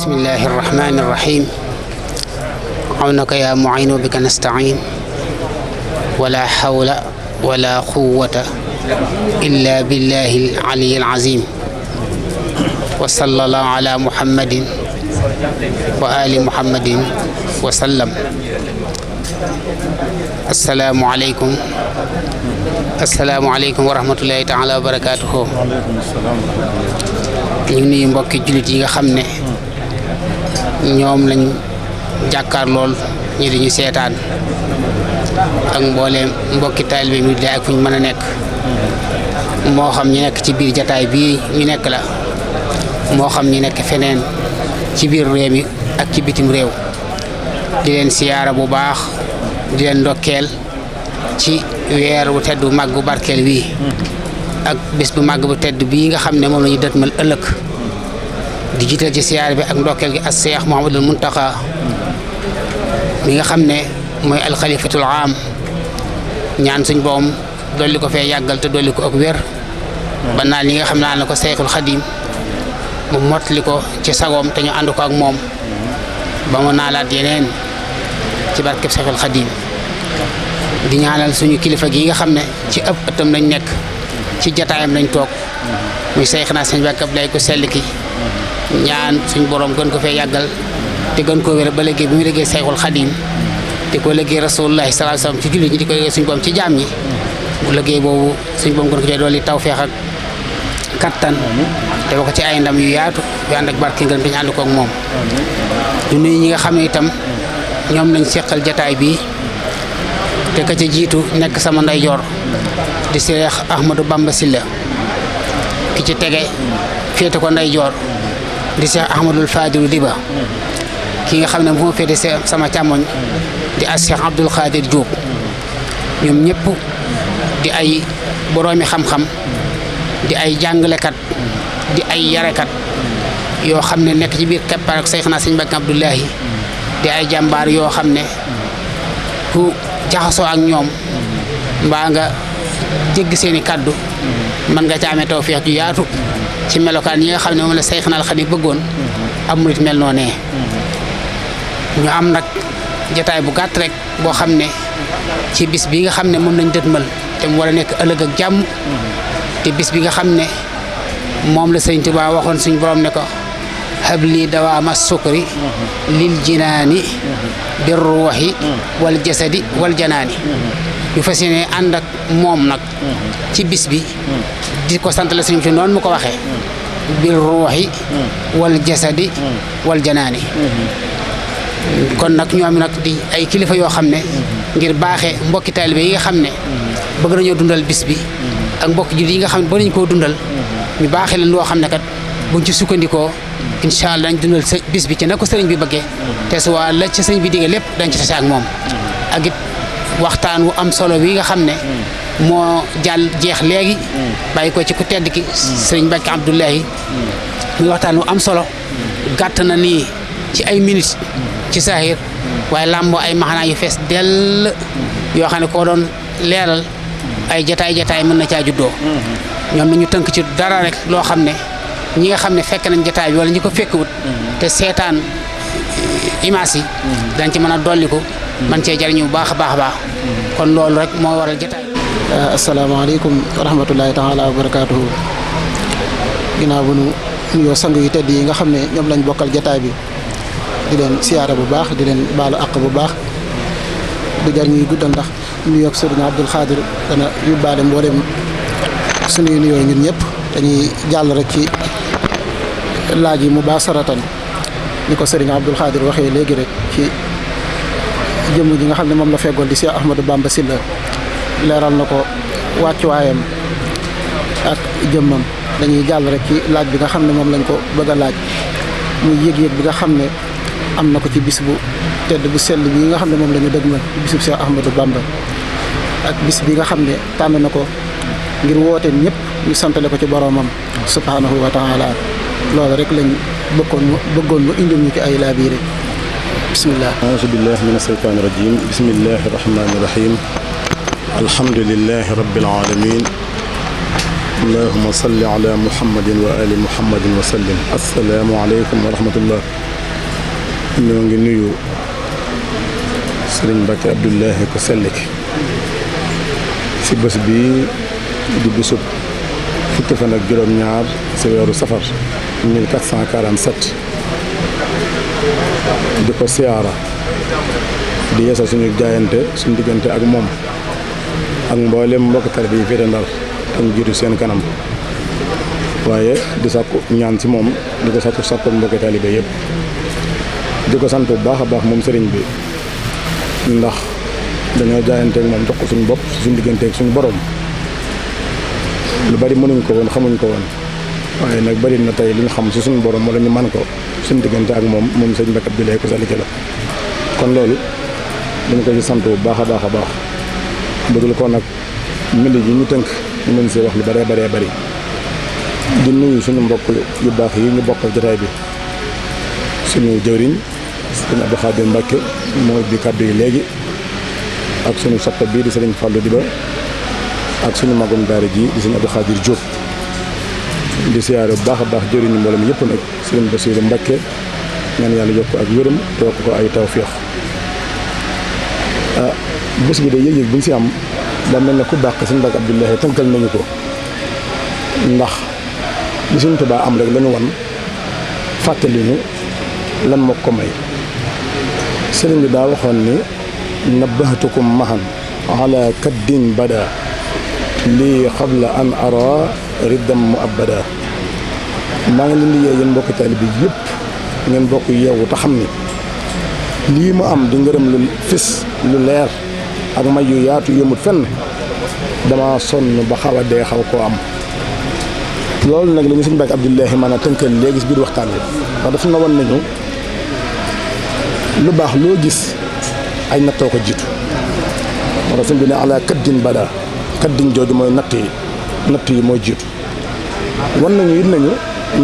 bismillahi irrahmani irrahim awnaka ya mu'inu bika nasta'in wala hawla wala quwwata illa billahi al-ali al-azim wa sallallahu ala muhammadin wa ali muhammadin wa sallam. assalaamu aleykum wa rahmatullahi taala wa barakatuhu. ñu ngi nuyu mbokki jullit yi nga xam ne ñoom lañ jàkkaar lool ñi di ñu seetaan ak mbooleem mbokki taalibe mi di ak fu ñu mën a nekk, moo xam ñi nekk ci biir jataay bii ñu nekk la, moo xam ñi nekk feneen ci biir réew mi ak ci bitim réew. di leen siyaara bu baax, di leen ndokkeel ci weer wu tedd bu màgg bu barkeel wii ak bés bu màgg bu tedd bii nga xam ne moom la ñu dëtmal ëllëg. di jiital ci siyaar bi ak ndokkeel gi as Seex Muhammadul Muntaqa mi nga xam ne mooy alxalifatul aam, ñaan suñ boom dolli ko fee yàggal te dolli ko ak wér ba naan li nga xam naa ne ko Seexul Xadiim mu mottali ko ci sagoom te ñu ànd ko ak moom ba mu naalaat yeneen ci barkeb Seexul Xadiim. di ñaanal suñu kilifa gi nga xam ne ci ëpp ëttam lañ nekk, ci jataayam lañ toog, muy Seexna Sëñ Mbàkke Abdoulaye ko sell ki, ñaan suñu borom gën ko fee yàggal te gën koo wér ba liggéey bi muy liggéey Seexul Xadiim te ko liggéey Rasulullaahi sallallaahu alayhi wa sallam ci jullit ñi di ko liggéey suñu borom ci jaam ñi. bu liggéey boobu suñu borom gën ko cee dolli tawfeex ak kattan te ba ko ci ay ndam yu yaatu yu ànd ak barke ngeen dañu ànd ko ak moom. du nuyu ñi nga xam ne itam ñoom lañ seqal jataay bi te ka ca jiitu nekk sama ndeyjoor di Seex Ahmadou Bamba Sylla, ki ci tege féete ko ndeyjoor di Seex Ahmadul Fadilu Diba, ki nga xam ne moo féete sama càmmoñ di as Seex Abdul Xaadir Jóob. ñoom ñëpp di ay boroomi xam-xam, di ay jàngalekat, di ay yarekat yoo xam ne nekk ci biir keppaar ak Seexna Sëñ Mbàkke Abdullahi, di ay jàmbaar yoo xam ne ku jaxasoo ak ñoom mbaa nga jégg seeni kàddu mën nga ca amee tawfeex ju yaatu ci melokaan yi nga xam ne moom la Seexna al Xadiim bëggoon am murit mel noo nee. ñu am nag jataay bu gàtt rek boo xam ne ci bis bi nga xam ne moom lañ dëtmal te mu war a nekk ëllëg ak jàmm, te bis bi nga xam ne moom la Sëñ Tuubaa waxoon suñ borom ne ko habli dawaama sukri lil jinaani bir ruuxi wal jasadi wal janaani. ñu fas yéene ànd ak moom nag ci bis bi di ko sant la suñu ci noonu mu ko waxee bir ruuxi wal jasadi wal janaani. kon nag ñoom nag di ay kilifa yoo xam ne ngir baaxee mbokki taalibe yi nga xam ne bëgg nañoo dundal bis bi ak mbokki jullit yi nga xam ne ba nañ koo dundal, ñu baaxee leen loo xam ne kat buñ ci sukkandikoo incha allah dañ dundal bis bi ci na ko sëriñ bi bëggee te su waa la ci sëriñ bi digee lépp dañ ci tase ak moom. ak it waxtaan wu am solo wi nga xam ne moo jàll jeex léegi bàyyi ko ci ku tedd ki sëriñ Mbàkke Abdullahi, muy waxtaan wu am solo, gàtt na nii ci ay minutes ci saahir waaye làmboo ay maxanaa yu fees dell yoo xam ne koo doon leeral ay jataay mën na caa juddoo. ñoom nañu tënk ci dara rek loo xam ne ñi nga xam ne fekk nañ jataay bi wala ñi ko fekkwut te seetaan image yi dañ ci mën a dolliku man cee jariñu bu baax a baax a baax. kon loolu rek moo waral jataay. asalaamaaleykum wa rahmatullahi taala wa barakaatuhu. ginnaaw bu nu nuyoo sang yu tedd yi nga xam ne ñoom lañ bokkal jataay bi di leen siyaara bu baax, di leen baalu àq bu baax, du jar ñuy guddal ndax nuyoo ak Sëriñ Abdul Xaadir dana yóbbaale mboolem suñuy nuyoo ñun ñëpp. dañuy jàll rek ci laaj yi mu baax saratan ni ko Sëriñ Abdul Xaadir waxee léegi rek ci jëmm ji nga xam ne moom la feggoon di Seex Ahmadou Bamba Sylla, leeral na ko wàccuwaayam ak jëmmam. dañuy jàll rek ci laaj bi nga xam ne moom lañ ko bëgg a laaj, muy yëg-yëg bi nga xam ne am na ko ci bis bu tedd bu sell bi nga xam ne moom la ñu dëgmal bisub Seex Ahmadou Bamba, ak bis bi nga xam ne tànn na ko ngir woote ñëpp ñu santale ko ci boromam subhanahu wa taala. loolu rek lañ bëggoon mu indil ñu ci ay laabiire. bismillah. auzu billahi mina shaytaani rajim. bismillahi rahmaani rahim. alhamdulillahi rabbil alamin allahuma salli ala muhammadin wa ali muhammadin wa sallim. assalaamu aleykum wa rahmatullah. ñoo ngi nuyu sëriñ Mbacke Abdoulahi ko sell ki si bés bi di bisub fukki fan ak juróom-ñaar si weeru safar 1447 di ko siyaara di yeesal suñu jaayante suñu diggante ak moom ak mboolem mbokk taalibe yi féete Ndar tam jiitu seen kanam waaye di sàkku ñaan ci moom di ko sàkku mbokk taalibe yëpp di ko sant bu baax a baax moom sëriñ bi ndax dañoo jaayante ak moom jox ko suñu bopp suñu diggante ak suñu borom lu bari mënuñ ko woon xamuñ ko woon waaye nag bari na tey li ñu xam ci suñu borom wala ñu man ko suñu diggante ak moom sëñ Mbacke Abdoulahi ko sell ki la kon loolu dañ ko ci sant bu baax a baax a baax budul ko nag mili yi ñu tënk ñu mën see wax lu bëree bëri di nuyu suñu mbokk yu baax yi ñu bokkal jotaay bi suñu jëwriñ sëñ Abdou Khadir Mbacke moo bi kàddu yi léegi ak suñu soppe bii di sëriñ Fallou Diba ak suñu magum daara ji di sëñ Abdou Khadir Diop di siyaare bu baax a baax jëwriñu mboolem yëpp nag sëriñ Bassirou Mbacke ñaan yàlla yokk ak wéram te yokk ko ay tawfeex bés bi de yëg-yëg bu ñu si am da mel ne ku baax sëñ Mbacke Abdoulahi tënkal nañu ko ndax li Sëñ Tuubaa am rek lañu wan fàttali ñu lan moo ko may sëriñ bi daa waxoon ni nabbahtukum mahan ala kaddin bada lii xabla an ara riddam mu abada maa ngi leen di yee yéen mbokk taalibe bi yëpp ngeen bokk yeewu te xam ni lii mu am di ngërëm lu fis lu leer ak may yu yaatu yëmut fenn dama sonn ba xaw a dee xaw koo am loolu nag la ñu sëñ Mbacke Abdoulahi maanaam tënkal léegi si biir waxtaan wi ndax dafa na wan nañu lu baax loo gis ay nattoo ko jiitu moo tax sëñ bi ne ala kaddin bada kaddin jooju mooy natt yi mooy jiitu wan nañu it nañu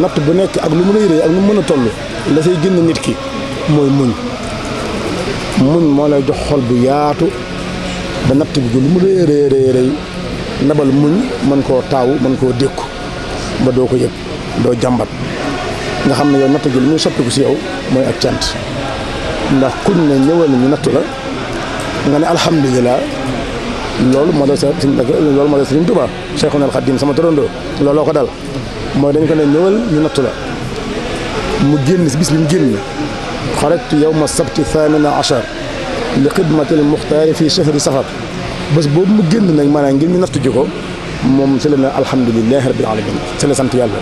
natt bu nekk ak lu mu rëy rëy ak lu mu mën a toll la say génn nit ki mooy muñ moo lay jox xol bu yaatu ba natt bi lu mu rëy rëy nabal muñ mën koo taawu mën koo dékku ba doo ko yëg doo jàmbat nga xam ne yow natt gi li muy soppiku si yow mooy ak cant ndax kuñ ne ñëwal ñu nattu la nga ne alhamdulilah loolu moo dal Sëriñ Tuubaa Cheikhuna al Khadim sama torondoo looloo ko dal mooy dañ ko ne ñëwal ñu nattu la mu génn si bis bi mu génn xarajtu yawma sabti thamina achar li xidmatil muxtaari fii chahri safar bés boobu mu génn nag maanaam ngir ñu nattu ji ko moom si la ne alhamdulilahi rabbil alamin si la sant yàlla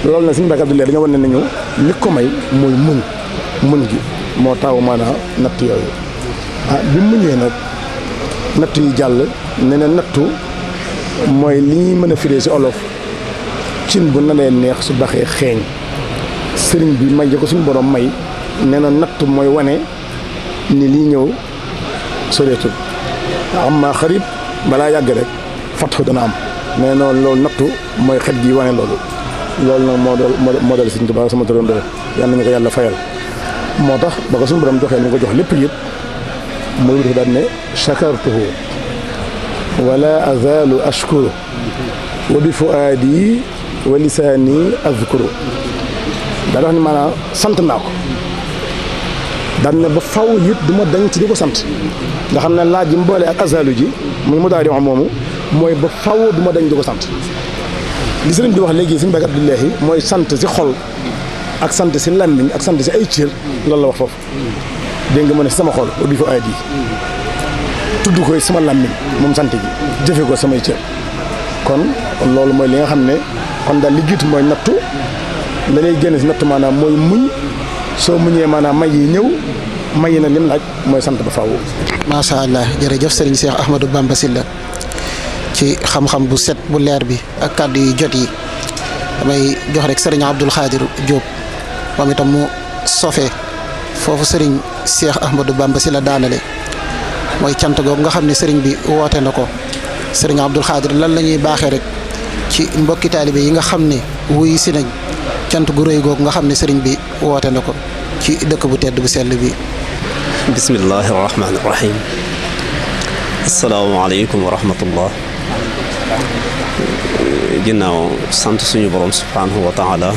loolu nag Sëñ Mbacke Abdoulahi dañoo wan ne nañu li ko may mooy muñ gi moo taw maanaam natt yooyu bi mu muñee nag natt yi jàll ne na nattu mooy li ñuy mën a firee si olof cin bu nanee neex su baxee xeeñ sëriñ bi may ko suñu borom may nee na natt mooy wane ni lii ñëw soreetul amma xarib balaa yàgg rek fatxu dana am mais noonu loolu nattu mooy xet gi wane loolu nag moo dal Sëriñ Tuubaa sama turandoo yal nañu ko yàlla fayal moo tax ba ko suñu borom joxee ñu ko jox lépp it muy dafa daan ne chakartuhu wala azalu ashkuru wa bi fuaadi wa lisaani azkuru daa wax ni maanaam sant naa ko daan ne ba faw it du ma dañ ci di ko sant nga xam ne laaj ji mu boole ak azalu ji muy mu daal di wax moomu mooy ba faw du ma dañ di ko sant li sëriñ bi wax léegi Sëñ Mbacke Abdoulahi mooy sant si xol ak sant si làmmiñ ak sant si ay cër loolu la wax foofu dégg nga ma ne sama xol bi fa aay di tudd koy sama làmmiñ moom sant gi jëfe ko samay cër kon loolu mooy li nga xam ne kon daal li jiitu mooy nattu la lay génn si nattu maanaam mooy muñ soo muñee maanaam may yi ñëw may yi nag lim laaj mooy sant ba faaw. macha allah jërëjëf sëriñ Cheikh Ahmadou Bamba Sylla ci xam-xam bu set bu leer bi ak kàddu yi jot yi damay jox rek sëriñ Abdou Khadir Diop moom itam mu sofee foofu sëriñ Cheikh Ahmadou Bamba Sylla daanale mooy cant googu nga xam ne sëriñ bi woote na ko sëriñ Abdou Khadir lan la ñuy baaxee rek ci mbokki taalibe yi nga xam ne wuy si nañ cant gu rëy googu nga xam ne sëriñ bi woote na ko ci dëkk bu tedd bu sell bi. bismillahi rahmaani rahim asalaamaaleykum wa rahmatullah ginnaaw sant suñu borom subhanahu wa taala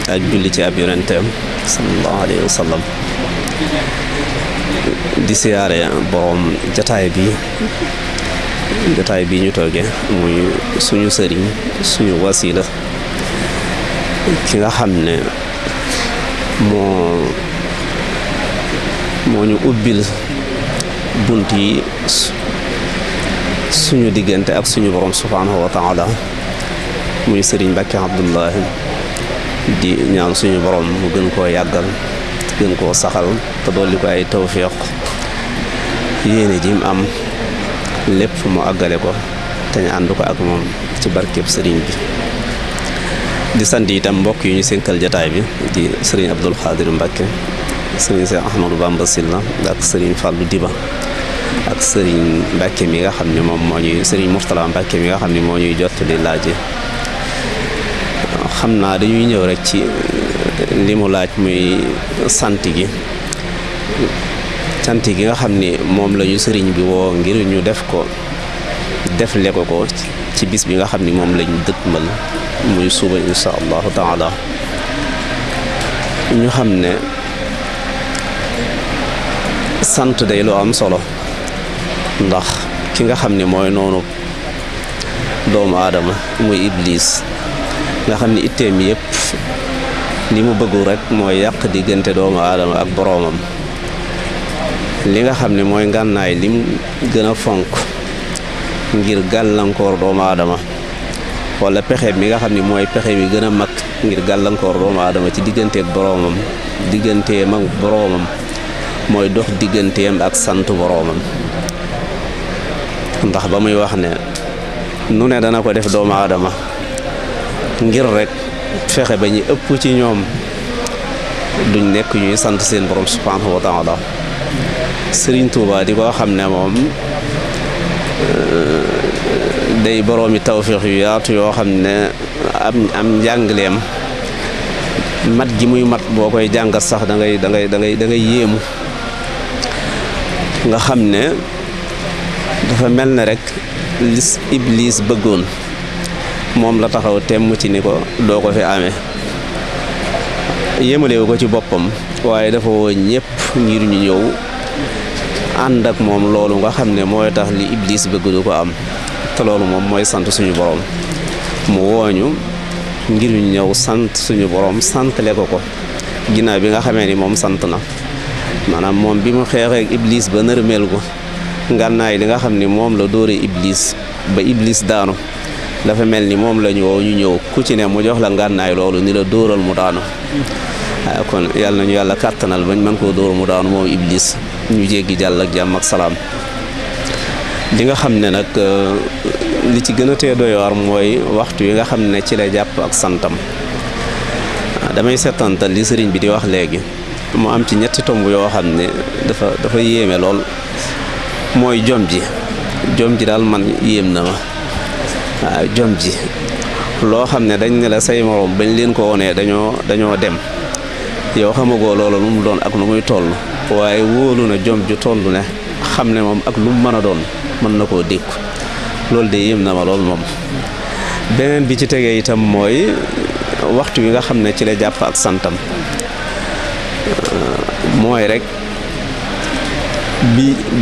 ak julli ci ab yonenteem sallallahu alayhi wa sallam di siyaare borom jataay bi ñu toogee muy suñu sëriñ suñu wasila ki nga xam ne moo ñu ubbil bunt yi suñu diggante ak suñu borom subhanahu wa taala muy sëriñ Mbàkke Abdullahi di ñaan suñu borom mu gën koo yàggal gën koo saxal te dolli ko ay tawfiq yéene ji mu am lépp mu àggale ko te ñu ànd ko ak moom ci barkeb sëriñ bi di sant itam mbokk yu ñu sénkal jataay bi di sëriñ Abdul Xaadir Mbàkke sëriñ Seex Ahmadu Bamba Silla ak sëriñ Fàllu Diba ak sëriñ Mbàkke mi nga xam ne moom moo ñuy sëriñ Murtala Mbàkke mi nga xam ne moo ñuy jottali laaje xam naa dañuy ñëw rek ci li mu laaj muy sant gi nga xam ni moom la ñu sëriñ bi woo ngir ñu defle ko ci bis bi nga xam ni moom lañ dëkkmal muy suba insha allahu taala ñu xam ne sant day lu am solo ndax ki nga xam ne mooy noonu doomu aadama muy iblis nga xam ne itteem yépp li mu bëggu rek mooy yàq diggante doomu aadama ak boroomam li nga xam ne mooy ngànnaay lim gën a fonk ngir gàllankoor doomu aadama wala pexe mi nga xam ne mooy pexe mi gën a mag ngir gàllankoor doomu aadama ci digganteeg boroomam digganteem ak boroomam mooy dox digganteem ak sant boroomam ndax ba muy wax ne nu ne dana ko def doomu aadama ngir rek fexe ba ñu ëpp ci ñoom duñ nekk ñuy sant seen borom subhanahu wa taala Sëriñ Tuuba di ko xam ne moom day boroomi tawfiix yu yaatu yoo xam ne am njàngleem mat gi muy mat boo koy jàngat sax da ngay yéemu nga xam ne dafa mel ne rek lis iblis bëggoon moom la taxaw temm ci ni ko doo ko fi amee yéemalewu ko ci boppam waaye dafa woo ñépp ngir ñu ñëw ànd ak moom loolu nga xam ne mooy tax li iblis bëgg du ko am te loolu moom mooy sant suñu borom mu wooñu ngir ñu ñëw sant suñu borom santale ko ginnaaw bi nga xamee ni moom sant na maanaam moom bi mu xeexee ak iblis ba nërmeel ko ngànnaay li nga xam ni moom la dóore iblis ba iblis daanu dafa mel ni moom la ñu woo ñu ñëw ku ci ne mu jox la ngànnaay loolu ni la dóoral mu daanu waaye kon yàlla nañu yàlla kàttanal bañ mën koo dóor mu daanu moom iblis ñu jéggi jàll ak jàmm ak salaam li nga xam ne nag li ci gën a tee doy waar mooy waxtu yi nga xam ne ci la jàpp ak santam damay seetantal li sëriñ bi di wax léegi mu am ci ñetti tomb yoo xam ne dafa yéeme lool mooy jom ji daal man yéem na ma waaw jom ji loo xam ne dañ ne la say morom bañ leen ko wonee dañoo dem yow xamagoo loolu lu mu doon ak lu muy toll waaye wóolu na jom ju toll ne xam ne moom ak lu mu mën a doon mën na koo dékku loolu de yéem na ma lool moom beneen bi ci tegee itam mooy waxtu wi nga xam ne ci la jàpp ak santam mooy rek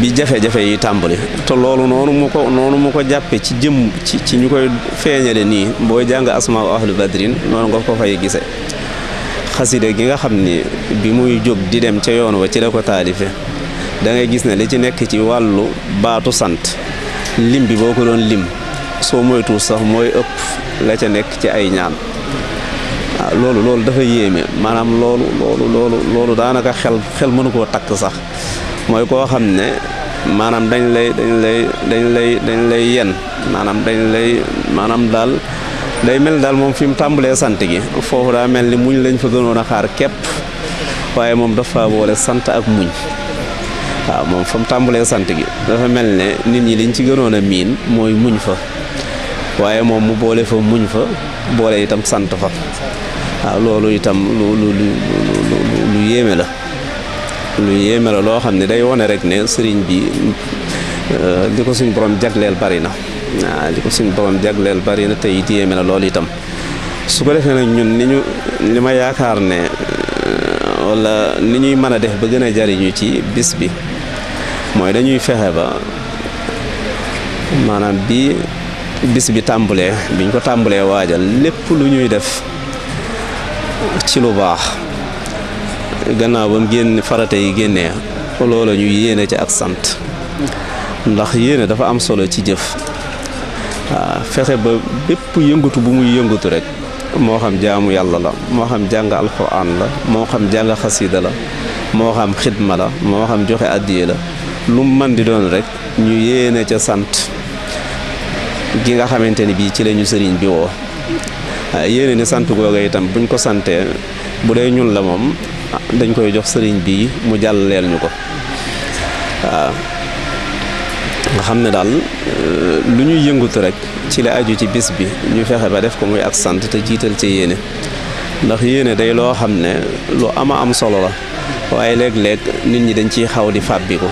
bi jafe-jafe yi tàmbali te loolu noonu mu ko jàppe ci jëm ci ñu koy feeñale nii booy jàng asmaa ahlu badrin noonu nga ko fay gise xaside gi nga xam ni bi muy jóg di dem ca yoon wa ci la ko taalife da ngay gis ne li ci nekk ci wàllu baatu sant lim bi boo ko doon lim soo moytuwul sax mooy ëpp la ca nekk ci ay ñaan waaw loolu dafa yéeme maanaam loolu daanaka xel mënu koo takk sax mooy koo xam ne maanaam dañ lay yen maanaam daal day mel daal moom fi mu tàmbalee sant gi foofu daa mel ni muñ lañ fa gënoon a xaar képp waaye moom dafa boole sant ak muñ waaw moom fa mu tàmbalee sant gi dafa mel ne nit ñi liñ ci gënoon a miin mooy muñ fa waaye moom mu boole fa muñ fa boole itam sant fa waaw loolu itam lu yéeme loo xam ne day wone rek ne sëriñ bi li ko suñ borom jagleel bari na li ko suñ borom jagleel bari na tey it yéeme na loolu itam su ko defee nag ñun li ma yaakaar ne wala ni ñuy mën a def ba gën a jariñu ci bis bi mooy dañuy fexe ba maanaam bi bis bi tàmbalee biñ ko tàmbalee waajal lépp lu ñuy def ci lu baax gannaaw ba mu génn farata yi génnee loola ñu yéene ci ak sant ndax yéene dafa am solo ci jëf waaw fexe ba bépp yëngatu bu muy yëngatu rek moo xam jaamu yàlla la moo xam jàng alxuraan la moo xam jàng xasida la moo xam xidma la moo xam joxe addiye la lu mu mën di doon rek ñu yéene ca sant gi nga xamante ni bii ci lañu sëriñ bi woo yéene ni sant googa itam buñ ko santee bu dee ñun la moom dañ koy jox sëriñ bi mu jàllaleel ñu ko waaw nga xam ne daal lu ñuy yëngutu rek ci la aju ci bis bi ñu fexe ba def ko muy ak sant te jiital ci yéene ndax yéene day loo xam ne lu am solo la waaye léeg-léeg nit ñi dañ ciy xaw di fàbbiku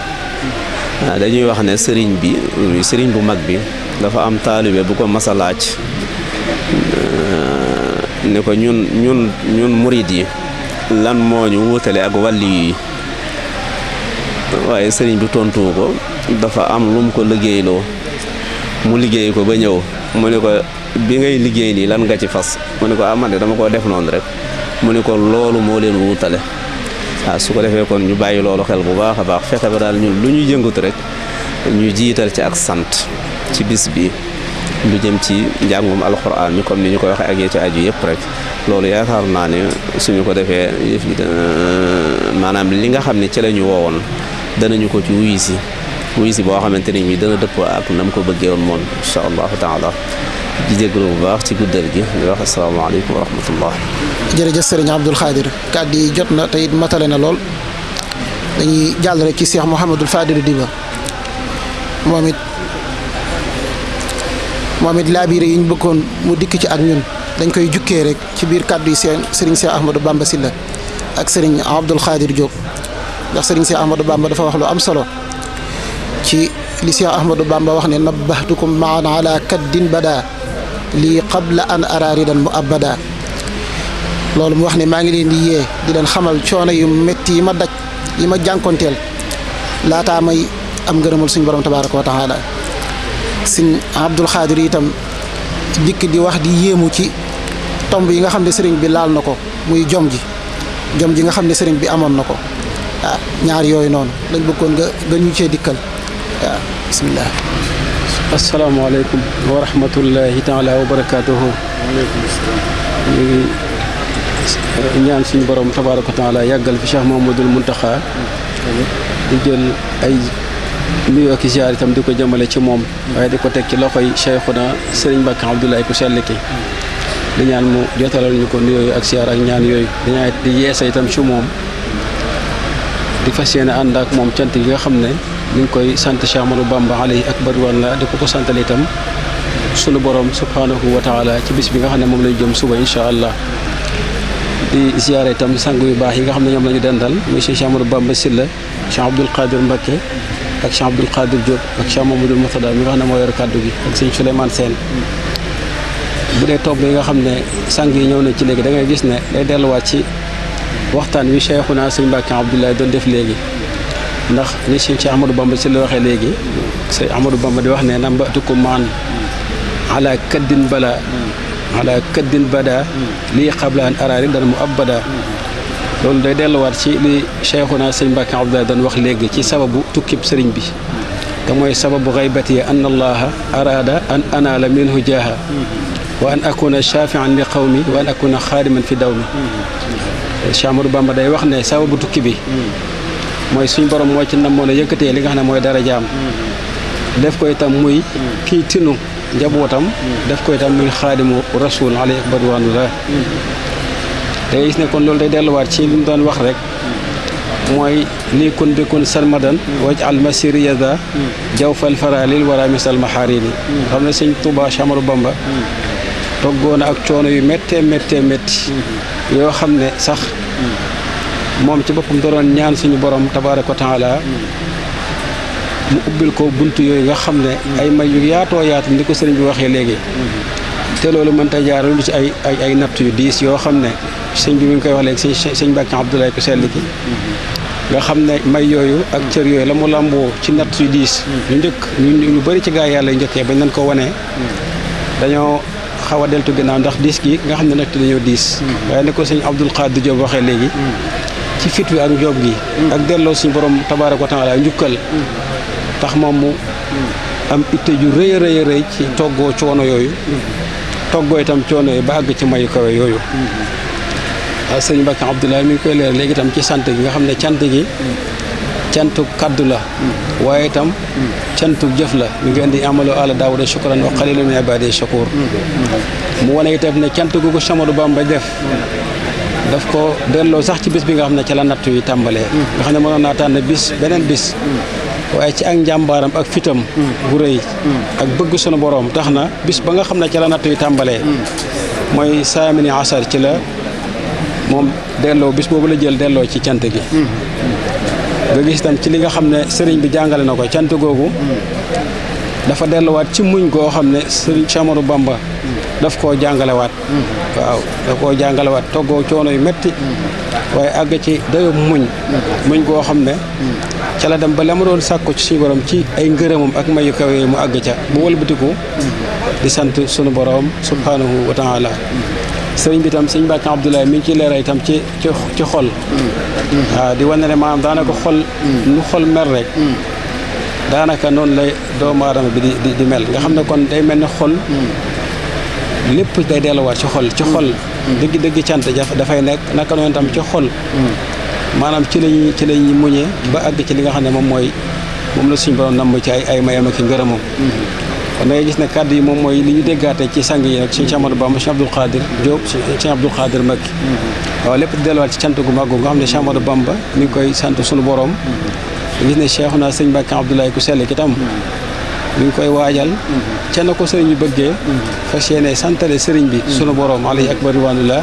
dañuy wax ne sëriñ bu mag bi dafa am taalibe bu ko mas a laaj ne ko ñun murid yi lan moo ñu wutale ak wàlli yi waaye sëriñ bi tontuwu ko dafa am lu mu ko liggéeyloo mu liggéey ko ba ñëw mu ne ko bi ngay liggéey nii lan nga ci fas mu ne ko man de dama ko def noonu rek mu ne ko loolu moo leen wutale waaw su ko defee kon ñu bàyyi loolu xel bu baax a baax fexe ba daal ñun lu ñuy yëngatu rek ñu jiital ci ak sant ci bis bi lu jëm ci njàngum alxuraan mi comme ni ñu ko waxee ak yee ci aju yëpp rek loolu yaakaar naa ne suñu ko defee yëf yi maanaam li nga xam ne ci la ñu woowoon danañu ko ci wuyu si boo xamante ni bi dana dëppoo ak nam ko bëggee woon moom incha allahu taala di jégalu bu baax ci guddal gi di wax asalaamaaleykum wa rahmatullah. jërëjëf sëriñ Abdul Xaadir kàddu yi jot na te it matale na lool dañuy jàll rek ci Cheikh Mouhamadul Fadil Diba moom it laabiire yi ñu bëggoon mu dikk ci ak ñun dañ koy jukkee rek ci biir kàddu yi sëriñ Cheikh Ahmadou Bamba Sylla ak sëriñ Abdul Xaadir Diop ndax sëriñ Cheikh Ahmadou Bamba dafa wax lu am solo ci li Cheikh Ahmadou Bamba wax ne nabbahtukum maan ala kaddin bada lii qabla an araaridan mu abada loolu mu wax ne maa ngi leen di yee di leen xamal coono yu métti yi ma daj yi ma jànkonteel laataa may am ngërëmal suñu borom tabaaraka wa taala sëñ Abdul Xaadir itam dikk di wax di yéemu ci tomb yi nga xam ne sëriñ bi laal na ko muy jom ji nga xam ne sëriñ bi amoon na ko waaw ñaar yooyu noonu lañ bëggoon nga ñu cee dikkal waaw bisimilah. asalaamaaleykum wa rahmatullahi taala wa barakaatuhu. ñu ngi ñaan suñu borom tabaaraka wa taala yàggal fi Cheikh Mouhamadoul Mountakha di jël ay nuyoo ak ziar itam di ko jëmale ci moom waaye di ko teg ci loxoy Cheikhuna Serigne Mbacké Abdoulaye ku sell ki di ñaan mu jotalal ñu ko nuyoo ak ziar ak ñaan yooyu dañaa di yeesa itam ci moom di fas yéene ànd ak moom cant yi nga xam ne ñu ngi koy sant Cheikh Ahmadou Bamba alayhi akbar walla di ko santal itam sunu borom subhanahu wa taala ci bis bi nga xam ne moom lañu jëm suba incha allah di ziare itam sang yu baax yi nga xam ne ñoom la ñu dendal muy Cheikh Ahmadou Bamba Sylla Cheikh Abdoul Qadir Mbacké ak Cheikh Abdoul Qadir Diop ak Cheikh Mamadou Moutada mi nga xam ne moo yor kàddu gi ak sëñ Souleymane Sène bu dee tomb yi nga xam ne sang yi ñëw na ci léegi da ngay gis ne day delluwaat ci waxtaan wi Cheikhuna sëñ Mbacké Abdoulaye doon def léegi ndax ni Cheikh Ahmadou Bamba Sylla waxee léegi sëñ Ahmadou Bamba di wax ne nambatukum maan ala kaddin bada lii qabla an araari dana mu abada loolu day delluwaat ci li Cheikhuna sëñ Mbacké Abdoulaye doon wax léegi ci sababu tukkib sëriñ bi te mooy sababu xaybati an allaha araada an anaala minhu jaaha wa an akuna shafian li qawmi wa an akuna xaadiman fi dawmi Cheikh Ahmadou Bamba day wax ne sababu tukki bi mooy suñ borom moo ci namoon a yëkkatee li nga xam ne mooy dara jaam def ko itam muy kii tinu njabootam def ko itam muy xaadimu rasul alayhi badwanullah da ngay gis ne kon loolu day delluwaat ci li mu doon wax rek mooy lii kun bi kun sarmadan waj al masir yada jaw fal faralil wara misal maharini xam ne sëñ Tuubaa Cheikh Ahmadou Bamba toggoon ak coono yu méttee yoo xam ne sax moom ci boppam doon ñaan suñu borom tabaaraka wa taala mu ubbil ko bunt yooyu nga xam ne ay may yu yaatoo yaatu ni ko sëriñ bi waxee léegi te loolu mënta jaar lu ci ay natt yu diis yoo xam ne sëñ bi mi ngi koy wax léegi sëñ Mbàkke Abdoulaye ko sell ki nga xam ne may yooyu ak cër yooyu la mu làmboo ci natt yu diis ñu njëkk ñu bëri ci gaa yàlla yu njëkkee bañ nañ ko wanee dañoo xaw a deltu ginnaaw ndax diis gi nga xam ne natt dañoo diis waaye ne ko sëñ Abdul Xaadir Jóob waxee léegi ci fit wi ak njóob gi ak delloo suñu borom tabaaraka wa taala njukkal tax moom mu am itte ju rëy a rëy a rëy ci toggoo coono yooyu toggoo itam coono yooyu ba àgg ci mayu kawe yooyu waaw sëñ Mbàkke Abdoulaye mi ngi koy leer léegi itam ci sant gi nga xam ne cant gi cantu kaddu la waaye itam cantu jëf la mi ngi indi amalu ala daawuda shukran wa qalilun min ibadihi shakur mu wane itam ne cant gu ko Ahmadu Bamba def daf ko delloo sax ci bis bi nga xam ne ca la nattu yi tàmbalee nga xam ne mënoon naa tànn beneen bis waaye ci ak njàmbaaram ak fitam bu rëy ak bëgg sunu boroom tax na bis ba nga xam ne ca la nattu yi tàmbalee mooy saamini asar ci la moom delloo bis boobu la jël delloo ci cant gi nga gis itam ci li nga xam ne sëriñ bi jàngale na ko cant googu dafa delluwaat ci muñ goo xam ne sëriñ Ahmadu Bamba daf koo jàngalewaat waaw daf koo jàngalewaat toggoo coono yu metti waaye àgg ci dayo muñ goo xam ne ca la dem ba la ma doon sàkku ci suñu borom ci ay ngërëmam ak mayu kawe mu àgg ca bu wëlbatiku di sant sunu borom subhanahu wa taala sëriñ bi itam sëñ Mbàkke Abdoulaye mi ngi ciy leeral itam ci xol waaw di wane ne maanaam daanaka xol nu xol mel rek daanaka noonu lay doomu aadama bi di mel nga xam ne kon day mel ne xol lépp day delluwaat ci xol dëgg cant dafay nekk naka noonu tam ci xol maanaam ci lañ muñee ba àgg ci li nga xam ne moom la suñu borom namm ci ay mayam ak ngërëmam kon da ngay gis ne kàddu yi moom mooy li ñu déggaate ci sang yi nag sëñ Ahmadu Bamba sëñ Abdul Xaadir Jóob sëñ Abdul Xaadir Mbàkke waaw lépp delluwaat ci cant gu màggu nga xam ne sëñ Ahmadu Bamba mi ngi koy sant suñu borom gis ne Cheikhuna sëñ Mbàkke Abdoulaye ku sell ki tam mi ngi koy waajal ca na ko sëriñ bi bëggee fas yéene santale sëriñ bi sunu borom alayhi akbar ridwaanullah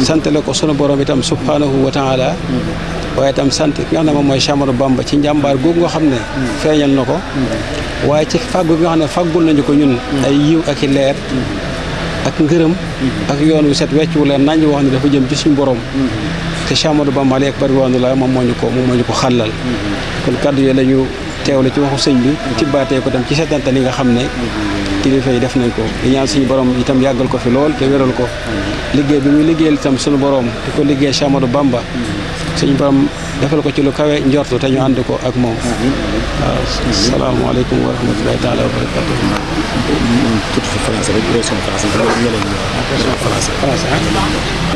santale ko sunu borom itam subhanahu wa taala waaye itam sant ki nga xam ne moom mooy Cheikh Ahmadou Bamba ci njàmbaar googu nga xam ne feeñal na ko waaye ci fàggu gi nga xam ne fàggul nañu ko ñun ay yiw ak i leer ak ngërëm ak yoon wu set wecc wu leer nañ wax ne dafa jëm ci suñu borom te Cheikh Ahmadou Bamba alayhi akbar ridwaanullah moom moo ñu ko xàllal kon kàddu yi la ñu teewlu ci waxu sëñ bi tibbaatee ko tam ci seetantal yi nga xam ne kilifa yi def nañ ko di ñaan suñu borom itam yàggal ko fi lool te wéral ko liggéey bi muy liggéeyal itam suñu borom di ko liggéey Cheikh Ahmadou Bamba suñu borom defal ko ci lu kawe njortu te ñu ànd ko ak moom waaw salaamaaleykum wa rahmatullahi taala wa barakatuh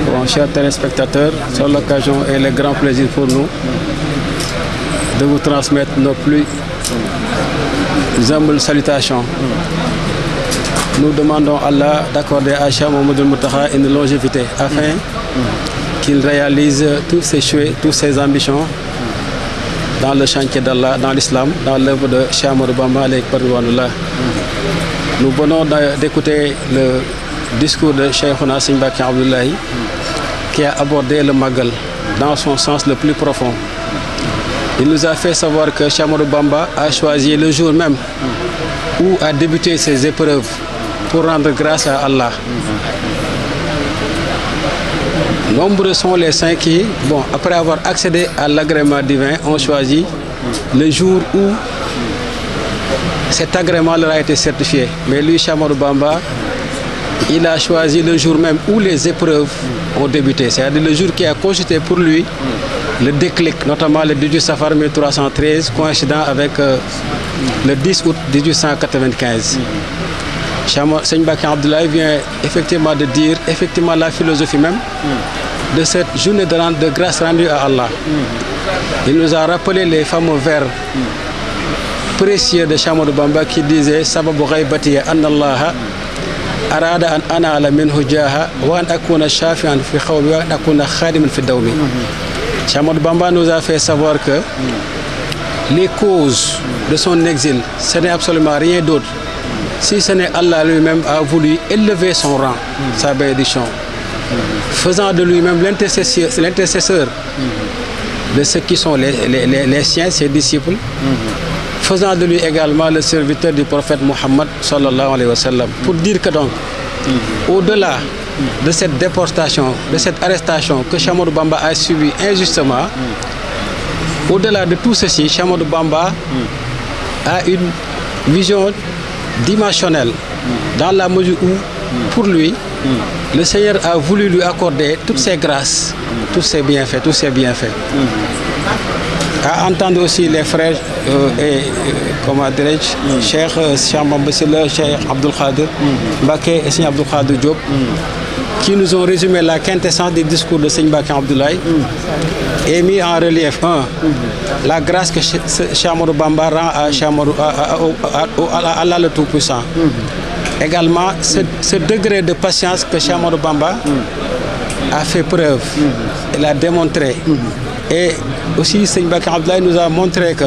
bon chers téléspectateurs, c'est l'occasion et le grand plaisir pour nous de vous transmettre nos plus humbles salutations. Nous demandons à Allah d'accorder à Cheikh Mouhamadoul Mountakha une longévité afin qu'il réalise tous ses souhaits, toutes ses ambitions dans le chantier d'Allah, dans l'islam, dans l'œuvre de Cheikh Ahmadou Bamba alayhi ridwaanullah. Nous venons d'écouter le discours de Cheikhouna Sëñ Mbàkke Abdoulaye qui a abordé le Magal dans son sens le plus profond. Il nous a fait savoir que Cheikh Ahmadou Bamba a choisi le jour même où a débuté ses épreuves pour rendre grâce à Allah. Nombreux sont les saints qui, après avoir accédé à l'agrément divin, ont choisi le jour où cet agrément leur a été certifié. Mais lui, Cheikh Ahmadou Bamba, il a choisi le jour même où les épreuves ont débuté. C'est-à-dire le jour qui a constitué pour lui le déclic, notamment le 18 Safar 1313, coïncidant avec le 10 août 1895. Sëñ Mbàkke Abdoulaye vient effectivement de dire effectivement la philosophie même de cette journée de grâce rendue à Allah. Il nous a rappelé les fameux vers précieux de Cheikh Ahmadou Bamba qui disait sababu ghaybati anna Allah arada an anala minhu jaha wa an akuna shafi'an fi khawmi wa an akuna khadiman fi dawmi. Cheikh Ahmadou Bamba nous a fait savoir que les causes de son exil, ce n'est absolument rien d'autre si ce n'est Allah lui-même a voulu élever son rang, sa bénédiction, faisant de lui-même l'intercesseur de ceux qui sont les siens, ses disciples, faisant de lui également le serviteur du prophète Mohammed sallallahu alayhi wa sallam. Pour dire que donc, au-delà de cette déportation, de cette arrestation que Cheikh Ahmadou Bamba a subi injustement, au-delà de tout ceci, Cheikh Ahmadou Bamba a une vision dimensionnelle dans la mesure où, pour lui, le Seigneur a voulu lui accorder toutes ses grâces, tous ses bienfaits, À entendre aussi les frères comment dirais-je, Cheikh Bamba Sylla, Cheikh Abdoul Khadir Mbacké et Seigneur Abdoul Khadir Diop, qui nous ont résumé la quintessence des discours de Seigneur Mbacké Abdoulaye et mis en relief la grâce que Cheikh Ahmadou Bamba rend à Allah le Tout-Puissant. Également, ce degré de patience que Cheikh Ahmadou Bamba a fait preuve, il a démontré. Et aussi, Seigneur Mbacké Abdoulaye nous a montré que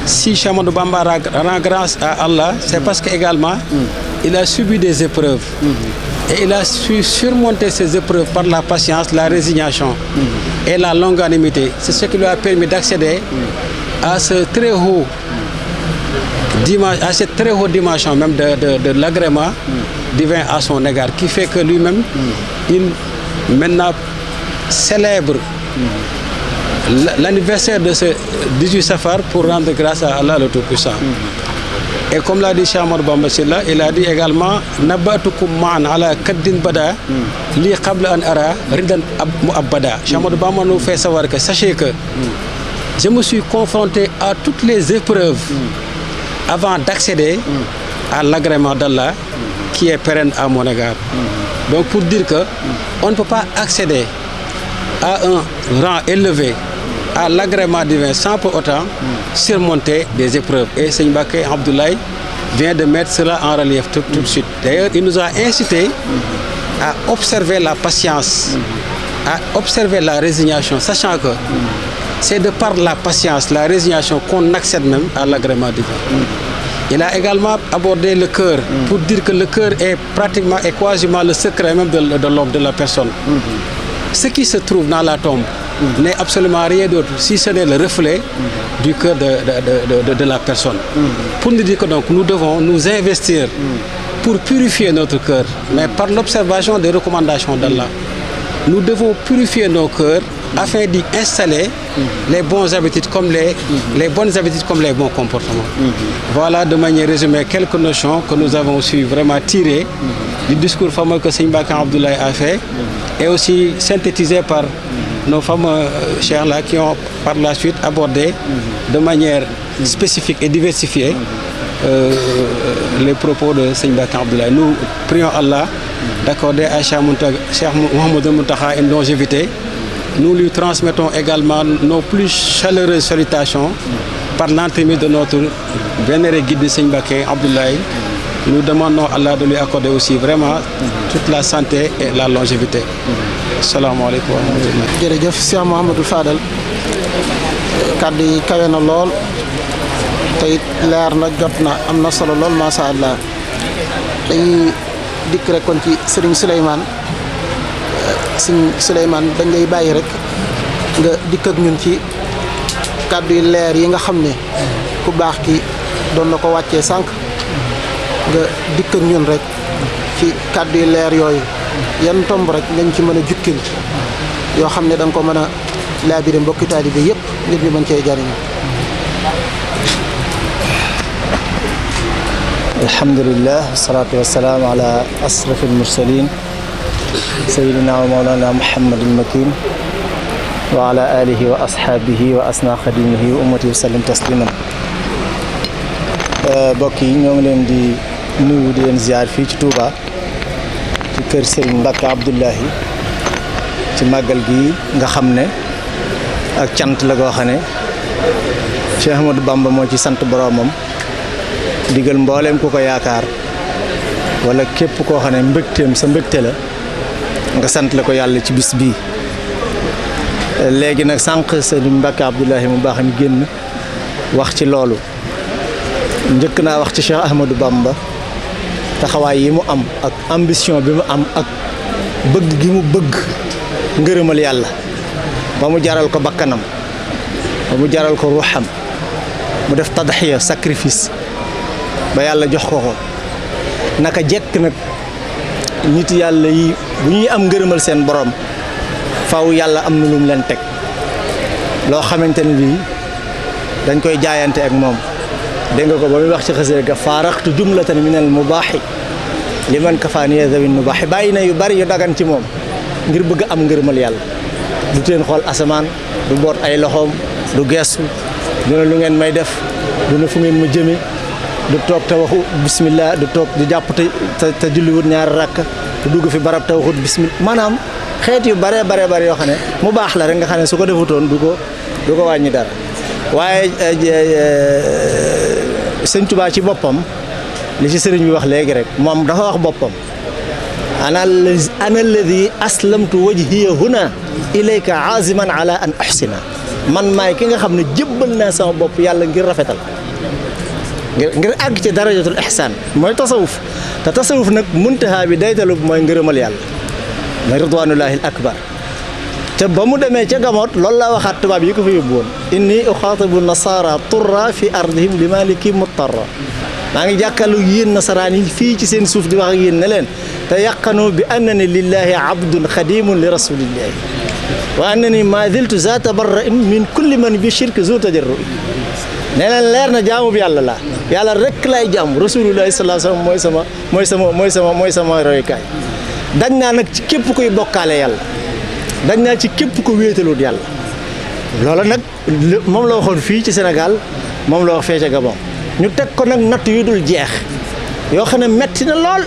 si Cheikh Ahmadou Bamba rend grâce à Allah, c'est parce qu'également, il a subi des épreuves. Et il a su surmonter ces épreuves par la patience, la résignation et la longanimité. C'est ce qui lui a permis d'accéder à cette très haute dimension même de l'agrément divin à son égard, qui fait que lui-même, il maintenant célèbre l'anniversaire de ce 18 Safar pour rendre grâce à Allah le Tout-Puissant. Et comme l'a dit Cheikh Ahmadou Bamba Sylla, il a dit également Nabatukum ma'an ala kaddin bada li qabla an ara ridan mu'abbada. Cheikh Ahmadou Bamba nous fait savoir que sachez que je me suis confronté à toutes les épreuves avant d'accéder à l'agrément d'Allah qui est pérenne à mon égard. Donc pour dire que on ne peut pas accéder à un rang élevé, à l'agrément divin, sans pour autant surmonter des épreuves. Et Seigneur Mbacké Abdoulaye vient de mettre cela en relief tout de suite. D'ailleurs, il nous a incité à observer la patience, à observer la résignation, sachant que c'est de par la patience, la résignation qu'on accède même à l'agrément divin. Il a également abordé le cœur pour dire que le cœur est pratiquement et quasiment le secret même de l'homme, de la personne. Ce qui se trouve dans la tombe n'est absolument rien d'autre si ce n'est le reflet du cœur de la personne. Pour nous dire que donc nous devons nous investir pour purifier notre cœur, mais par l'observation des recommandations d'Allah. Nous devons purifier nos cœurs afin d'y installer les bonnes habitudes comme les bonnes habitudes comme les bons comportements. Voilà de manière résumée quelques notions que nous avons su vraiment tirer du discours fameux que Seigneur Mbacké Abdoulaye a fait et aussi synthétisé par nos fameux chers là qui ont par la suite abordé de manière spécifique et diversifiée les propos de Seigneur Mbacké Abdoulaye. Nous prions Allah d'accorder à Cheikh Mouhamadoul Mountakha une longévité. Nous lui transmettons également nos plus chaleureuses salutations par l'entremise de notre vénéré guide Seigneur Mbacké Abdoulaye. Nous demandons à Allah de lui accorder aussi vraiment toute la santé et la longévité. Salaamaaleykum wa rahmatulah. jërëjëf Cheikh Mouhamadou Fadal kàddu yi kawe na lool te it leer na jot na am na solo lool macha allah dañuy dikk rek kon ci Serigne Souleymane dañ lay bàyyi rek nga dikk ak ñun ci kàddu yi leer yi nga xam ne ku baax ki doon na ko wàccee sànq nga dikk ak ñun rek ci kàddu yi leer yooyu yan tomb rek ngañ ci mën a jukkil yoo xam ne da nga ko mën a laabire mbokki taalibe yëpp ngir ñu mën cee jariñu. alhamdulillah wasalaatu wasalaam ala asraf almursalin sayidina wa mawlana muhammadul makin wa ala alihi wa ashaabihi wa asna xadimihi wa ummati wa sallim tasliman. mbokk yi ñoo ngi leen di nuyu di leen ziar fii ci Touba ci kër Serigne Mbacké Abdoulaye ci màggal gi nga xam ne ak cant la goo xam ne Cheikh Ahmadou Bamba moo ci sant boroomam digal mbooleem ku ko yaakaar wala képp koo xam ne mbégteem sa mbégte la nga sant la ko yàlla ci bis bii. léegi nag sànq Serigne Mbacké Abdoulaye mu baax mi génn wax ci loolu njëkk naa wax ci Cheikh Ahmadou Bamba taxawaay yi mu am ak ambition bi mu am ak bëgg gi mu bëgg ngërëmal yàlla ba mu jaral ko bakkanam ba mu jaral ko ruuxam mu def tadxiya sacrifice ba yàlla jox ko naka jekk nag nit yàlla yi bu ñuy am ngërëmal seen borom faw yàlla am na lu mu leen teg loo xamante ne bii dañ koy jaayante ak moom dégg nga ko ba muy wax ci xasida ga faaraxtu jumlatan min al mubaaxi liman kafaaniya zawin mubaaxi bàyyi na yu bari yu dagan ci moom ngir bëgg am ngërëmal yàlla du teen xool asamaan du boot ay loxoom du geestu du ne lu ngeen may def du ne fu ngeen ma jëme du toog te waxu bismillah du toog di jàpp te julliwut ñaari rakk du dugg fi barab te waxut bismillah maanaam xeet yu bare yoo xam ne mu baax la rek nga xam ne su ko defutoon du ko wàññi dara waaye sëñ Tuubaa ci boppam li ci sëriñ bi wax léegi rek moom dafa wax boppam ana alladi aslamtu wajhiya huna ilayka aziman ala an ahsina man maay ki nga xam ne jébbal naa sama bopp yàlla ngir rafetal ngir àgg ci darajatul ihsaan mooy tasawuf te tasawuf nag muntaha bi daytalu bi mooy ngërëmal yàlla mooy ridwanullahi al akbar te ba mu demee ca gamoot loolu laa waxaat tubaab yi ko fa yóbbu woon inni uxaatibu nasara turra fi ardihim li maliki muttarra maa ngi jàkkaarlu yéen nasaraan yi fii ci seen suuf di wax ak yéen ne leen te yaqanu bi annani lillahi abdun xadimun li rasulillahi wa annani ma ziltu za tabarrain min kulli man bi shirk zu tajarrui ne leen leer na jaamu bi yàlla laa yàlla rek laay jaamu rasulullahi sallallahu alayhi wasallam mooy sama roykaay dañ naa nag ci képp koy bokkaale yàlla dañ naa ci képp ko wéetalut yàlla loola nag moom la waxoon fii ci Sénégal moom la wax fee ca Gabon ñu teg ko nag natt yu dul jeex yoo xam ne metti na lool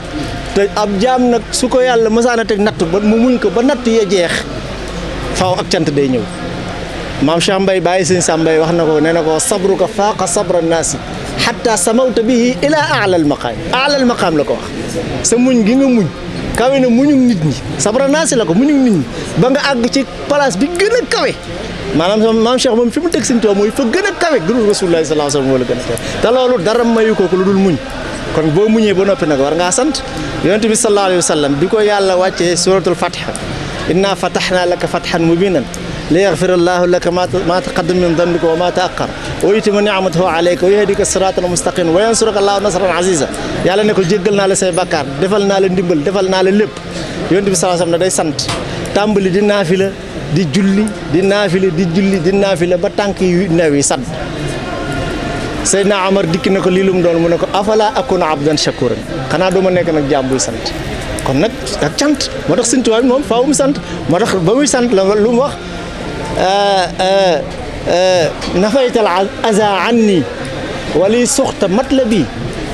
te ab jaam nag su ko yàlla mësaan a teg natt ba mu muñ ko ba natt ya jeex faaw ak cant day ñëw maam Cheikh Mbaye bàyyi sëñ Sam Mbaye wax na ko nee na ko sabruka faaqa sabra naasi xatta samawta bihi ila aalal maqaam la ko wax sa muñ gi nga muñ kawe na muñu nit ñi sabra naasi la ko muñu nit ñi ba nga àgg ci place bi gën a kawe maanaam maam Cheikh moom fi mu teg sëñ Tuubaa mooy fa gën a kawe gënul Rasulullaahi sallallaahu alayhi wa sallam wala gën a kawe te loolu dara mayu ko lu dul muñ kon boo muñee ba noppi nag war ngaa sant yonent bi sallallaahu alayhi wa sallam bi ko yàlla wàccee suratul fatiha inna fatahnaa laka fathan mubiinan liyaghfira llaahu laka maa taqaddama min dambika wa maa ta'akhkhara wa yutimma ni'matahu alayka wa yahdika siraatan mustaqiiman wa yansuraka llaahu nasran aziizan yàlla ne ko jéggal naa la say bakkaar defal naa la ndimbal defal naa la lépp yonent bi sallallaahu alayhi wa sallam ne day sant tàmbali di naafila di julli di naafila di julli di naafila ba tànk yu new yi sadd Seydina Omar dikki na ko lii lu mu doon mu ne ko afala akuna abdan shakuran xanaa duma nekk nag jaam buy sant kon nag ak cant moo tax Sëñ Tuubaa moom faaw mu sant moo tax ba muy sant la lu mu wax nafaytal aza anni wali suxta matlabi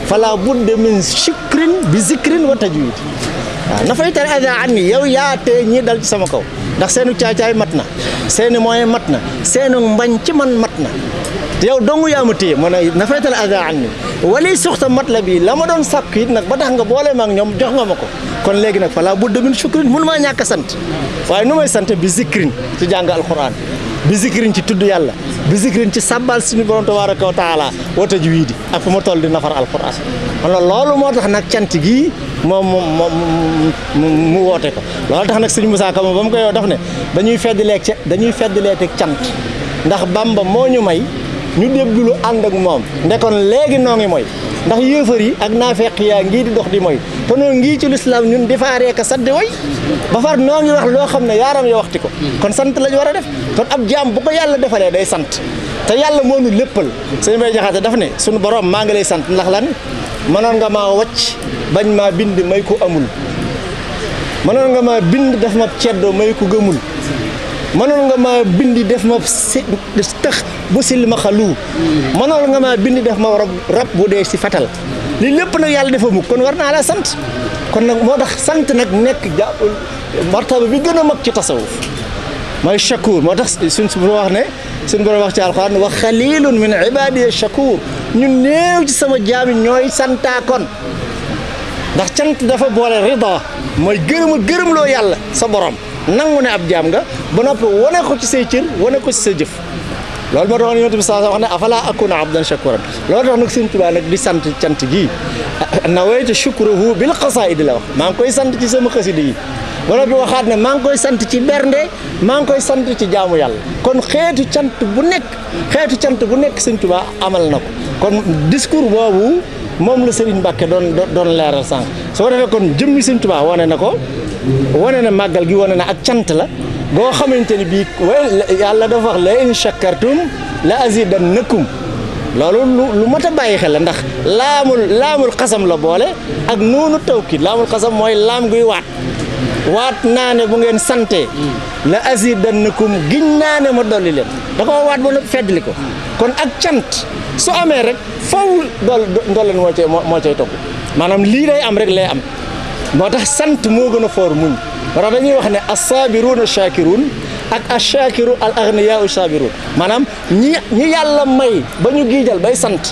fala budda min shukrin bi zikrin wa tajwid waaw nafaytal aza anni yow yaa tee ñi dal ci sama kaw ndax seenu caay-caay mat na seeni moyen mat na seenu mbañ ci man mat na te yow dongu yaa ma téye mu ne nafaytal aza anni wali suxta matlabi la ma doon sàkk it nag ba tax nga boole ma ak ñoom jox nga ma ko kon léegi nag fala budda min shukrin mënu maa ñàkk a sant waaye nu may sant bi zikrin ci jàng alquran bi zikrin ci tudd yàlla bi zikrin ci sabbal suñu borom tabaaraka wa taala wa tajwiidi ak fu ma toll di nafar alquran kon loolu moo tax nag cant gii moom mu woote ko loolu tax nag sëñ Moussa Ka moom ba mu koy yow daf ne dañuy feddilee teg cant ndax Bamba moo ñu may ñu déglu lu ànd ak moom ndekoon léegi noo ngi mooy ndax yéefar yi ak naafeq yaa ngii di dox di mooy te noo ngii ci lislaam ñun di faaree ka saddi way ba far noo ngi wax loo xam ne yaaram ya waxti ko kon sant lañ war a def kon ab jaam bu ko yàlla defalee day sant te yàlla moo nu léppal sëñ Bay Jaxate daf ne suñu borom maa ngi lay sant ndax lan mënoon nga maa wacc bañ maa bind may ko amul mënoon nga maa bind def ma ceddoo may ko gëmul mënoon nga maa bindi def ma tax bu silma xalu mënoon nga maa bindi def ma rab bu dee si fatal li lépp nag yàlla defa mukk kon war naa la sant kon nag moo tax sant nag nekk martaba bi gën a mag ci tasawuf mooy shakur moo tax suñ wax ne suñ borom wax ci alxuraan wa xalilun min ibadiya shakur ñu néew ci sama jaami ñooy santaa kon ndax cant dafa boole rida mooy gërëm loo yàlla sa borom nangu ne ab jaam nga ba noppi wane ko ci say cër wane ko ci sa jëf loolu moo tax yonent bi sallallahu alayhi wa sallam wax ne afala akuna abdan shakuran loolu tax nag Sëñ Tuubaa nag di sant cant gii nawaytu shukruhu bil qasaa'id la wax maa ngi koy sant ci sama xasida yi ba noppi waxaat ne maa ngi koy sant ci bernde maa ngi koy sant ci jaamu yàlla kon xeetu cant bu nekk Sëñ Tuubaa amal na ko kon discours boobu moom la Serigne Mbacke doon leeral sànq soo defee kon jëmmi Sëñ Tuubaa wane na ko wane na màggal gi wane na ak cant la boo xamante ni bii yàlla dafa wax la in shakartum la azidannakum loolu lu mat a bàyyi xel la ndax laamul xasam la boole ak noonu tawkiid laamul xasam mooy laam guy waat naa ne bu ngeen sante la azidannakum giñ naa ne ma dolli leen da ko waat ba feddli ko kon ak cant su amee rek faw ndolleen moo cay topp maanaam lii day am rek lay am moo tax sant moo gën a foor muñ moo tax dañuy wax ne as-sabiruun ash-shakiruun ak ash-shakiru al-aghniyaa ash-sabiruun maanaam ñi yàlla may ba ñu giijal bay sant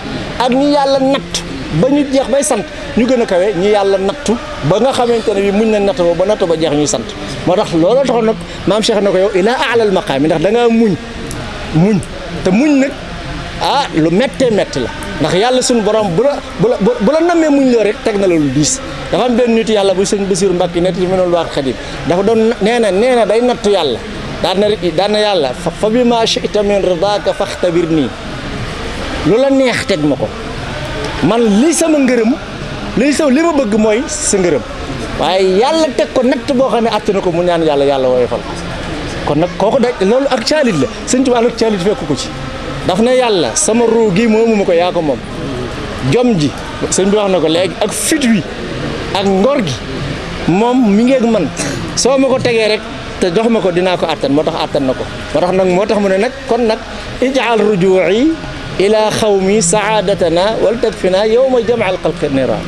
ak ñi yàlla natt ba ñu jeex bay sant ñu gën a kawe ñi yàlla nattu ba nga xamante ne bi muñ na natt ba natt ba jeex ñuy sant moo tax looloo taxoon nag maam Cheikh na ko yow ilaa a'lal maqaam ndax da ngaa muñ te muñ nag lu méttee métti la ndax yàlla suñu borom bu la nammee muñ loo rek teg na la lu diis dafa am benn nit yàlla bu sëñ Basiru Mbàkke nett ci mënul wax Xadim dafa doon nee na day nattu yàlla daan na yàlla fa bi ma shi'ta min ridaaka faxtabir nii lu la neex teg ma ko man li sama ngërëm li ma bëgg mooy sa ngërëm waaye yàlla teg ko natt boo xam ne àtt na ko mu ñaan yàlla woyofal kon nag kooku loolu ak caalit la Sëñ Tuubaa nag caalit fekk ko ci daf ne yàlla sama ruu gi moomu ma ko yaa ko moom jom ji sëñ bi wax na ko léegi ak fit wi ak ngor gi moom mi ngi ak man soo ma ko tegee rek te jox ma ko dinaa ko attan moo tax attan na ko moo tax mu ne nag kon nag ijaal rujuu'i ila xawmi saadatana wal takfina yawma jam'al xalqi niiraan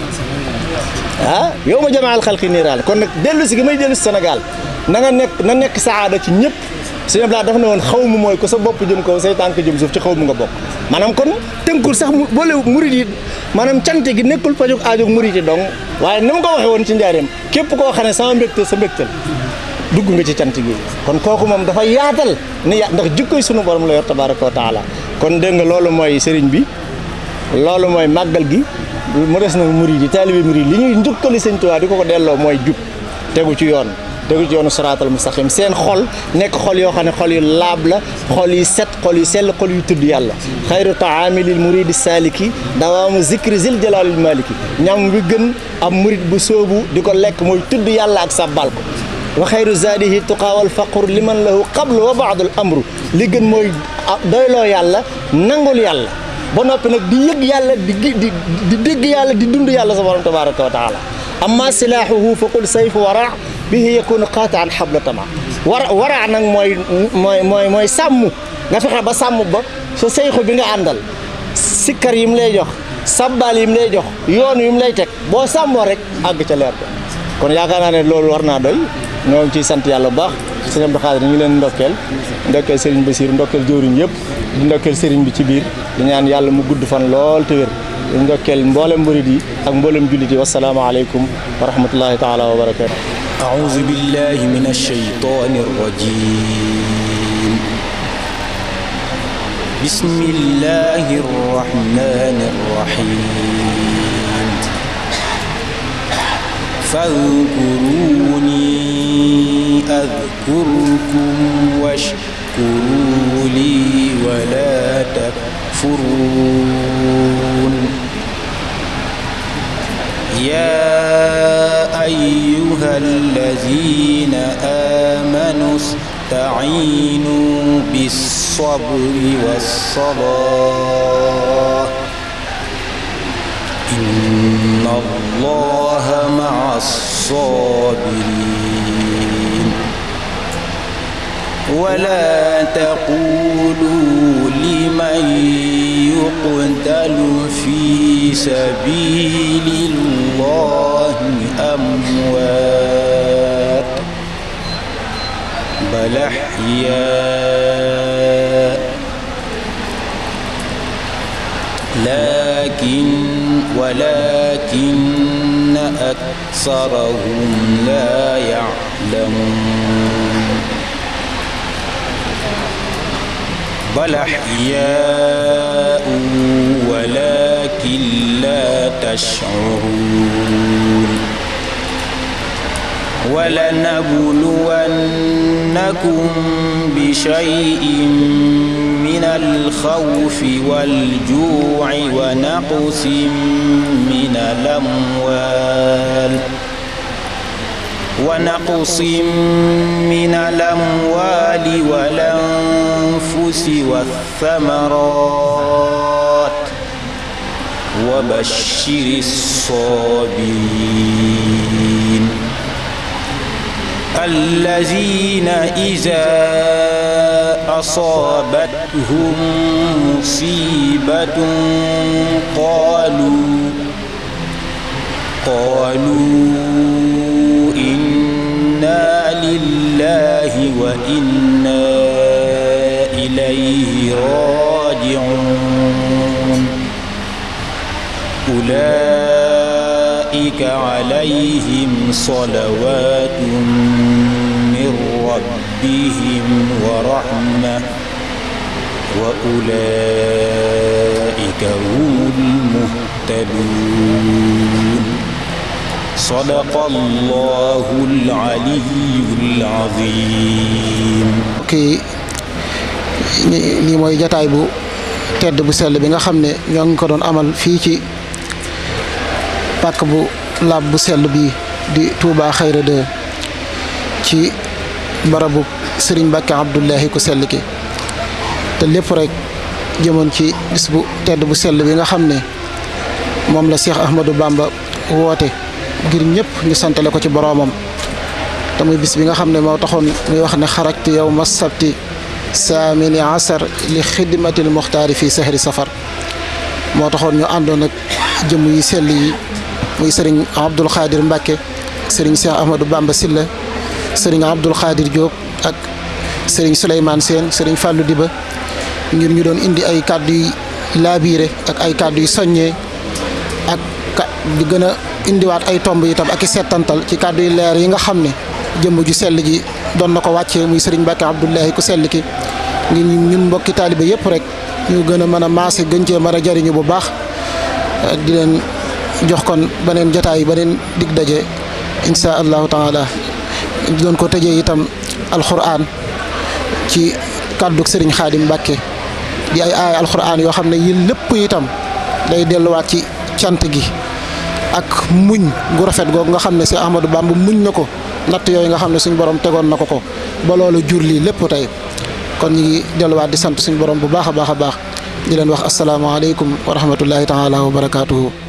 yawma jam'al xalqi niiraan kon nag dellu si gi may dellu si Sénégal na nekk saada ci ñëpp sëñ Abdoulaye dafa ne woon xaw mu mooy ko sa bopp jëm kaw say tànk jëm suuf ci xaw mu nga bokk maanaam kon tënkul sax boole murit yi maanaam cante gi nekkul pajuk aajog murit yi dong waaye ni mu ko waxee woon ci njaareem képp koo xam ne sama mbégte sa mbégtal dugg nga ci cant gi kon kooku moom dafa yaatal ndax jikkoy sunu borom la yor tabaraka wa taala kon dégg nga loolu mooy sëriñ bi loolu mooy màggal gi mu des nag murit yi taalibe murit li ñuy njukkali sëñ Tuubaa di ko delloo mooy jub tegu ci yoonu siraatal mustaqim seen xol nekk xol yoo xam ne xol yu laab la xol yu set xol yu sell xol yu tudd yàlla xayru taami lil muridi saliki dawaamu zikri zil jalaalil maliki ñam wi gën am murid bu soobu di ko lekk mooy tudd yàlla ak sàbbal ko wa xayru zaadihi tuqaa wal faqru liman lahu qablu wa baadul amru li gën mooy doyloo yàlla nangul yàlla ba noppi nag di yëg yàlla di dégg yàlla di dund yàlla sa borom tabaraka wa taala amma silaahuhu fa qul sayfu wara bihi yakunu qaati'an habla tama wara nag mooy sàmm nga fexe ba sàmm ba sa sayxu bi nga àndal sikkar yi mu lay jox sabbaal yi mu lay jox yoon yi mu lay teg boo sàmmoo rek àgg ca leer ba kon yaakaar naa ne loolu war naa doy ñoo ngi ciy sant yàlla bu baax sëñ Abdou Khadre ñu ngi leen ndokkeel sëriñ Basiir ndokkeel jëwriñ yëpp di ndokkeel sëriñ bi ci biir di ñaan yàlla mu gudd fan lool te wér di ndokkeel mboolem murid yi ak mboolem jullit yi wassalaamu aleykum wa rahmatullahi taala wa barakaatu. أعوذ بالله من الشيطان الرجيم بسم الله الرحمن الرحيم فاذكروني أذكركم واشكروا لي ولا تكفرون يا أيها الذين آمنوا استعينوا بالصبر والصلاة إن الله مع الصابرين ولا تقولوا لمن يقتل في سبيل الله أموات بل أحياء ولكن أكثرهم لا يعلمون بل أحياء ولكن لا تشعرون ولنبلونكم بشيء من الخوف والجوع ونقص من الأموال والأنفس والثمرات وبشر الصابرين الذين إذا أصابتهم مصيبة قالوا إنا لله وإنا إليه راجعون أولئك عليهم صلوات من ربهم ورحمة وأولئك هم المهتدون صدق الله العلي العظيم. kii lii mooy jataay bu tedd bu sell bi nga xam ne ñoo ngi ko doon amal fii ci pàkk bu laab bu sell bii di Touba Xayra 2 ci barabu Serigne Mbacke Abdoulahi ku sell ki te lépp rek jëmoon ci bis bu tedd bu sell bi nga xam ne moom la Cheikh Ahmadou Bamba woote ngir ñëpp ñu santale ko ci boroomam te muy bis bi nga xam ne moo taxoon muy wax ne xarajtu yawma sabti saamini asar li xidmatil muxtaari fii sahri safar moo taxoon ñu àndoon ak jëmm yi sell yi muy sëriñ Abdul Xaadir Mbàkke sëriñ Cheikh Ahmadou Bamba Silla sëriñ Abdul Xaadir Diop ak sëriñ Souleymane Sène sëriñ Fallou Diba ngir ñu doon indi ay kàddu yu laabiire ak ay kàddu yu soññee ak di gën a indiwaat ay tomb itam ak i settantal ci kàddu yu leer yi nga xam ne jëmm ju sell ji doon na ko wàccee muy sëriñ Mbacke Abdoulahi ku sell ki ngir ñun mbokki taalibe yëpp rek ñu gën a mën a maase gën cee mën a jariñu bu baax di leen jox kon beneen jotaay beneen dig daje insha allahu taala doon ko tëjee itam alquran ci kàddug sëriñ Xaadim Mbacke di ay aaya alquran yoo xam ne yi lépp itam day delluwaat ci cant gi ak muñ gu rafet googu nga xam ne si Ahmadou Bamba muñ na ko natt yooyu nga xam ne suñu borom tegoon na ko ba loolu jur lii lépp tey kon ñu ngi delluwaat di sant suñu borom bu baax a baax a baax di leen wax asalaamaaleykum wa rahmatullahi taala wa barakaatuhu.